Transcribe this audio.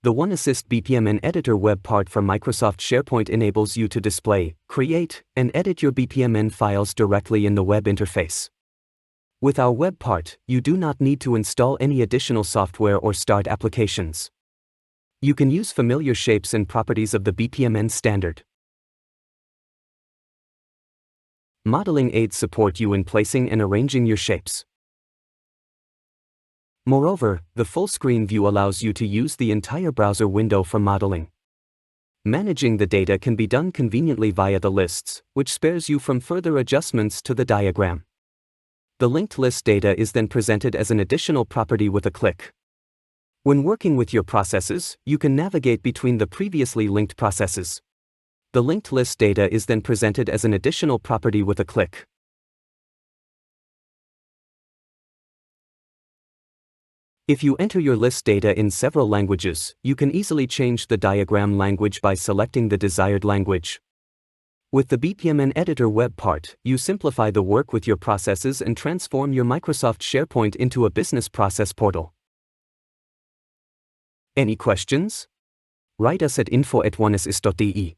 The oneAssist BPMN Editor web part from Microsoft SharePoint enables you to display, create, and edit your BPMN files directly in the web interface. With our web part, you do not need to install any additional software or start applications. You can use familiar shapes and properties of the BPMN standard. Modeling aids support you in placing and arranging your shapes. Moreover, the full-screen view allows you to use the entire browser window for modeling. Managing the data can be done conveniently via the lists, which spares you from further adjustments to the diagram. The linked list data is then presented as an additional property with a click. When working with your processes, you can navigate between the previously linked processes. The linked list data is then presented as an additional property with a click. If you enter your list data in several languages, you can easily change the diagram language by selecting the desired language. With the BPMN Editor web part, you simplify the work with your processes and transform your Microsoft SharePoint into a business process portal. Any questions? Write us at info@oneassist.de.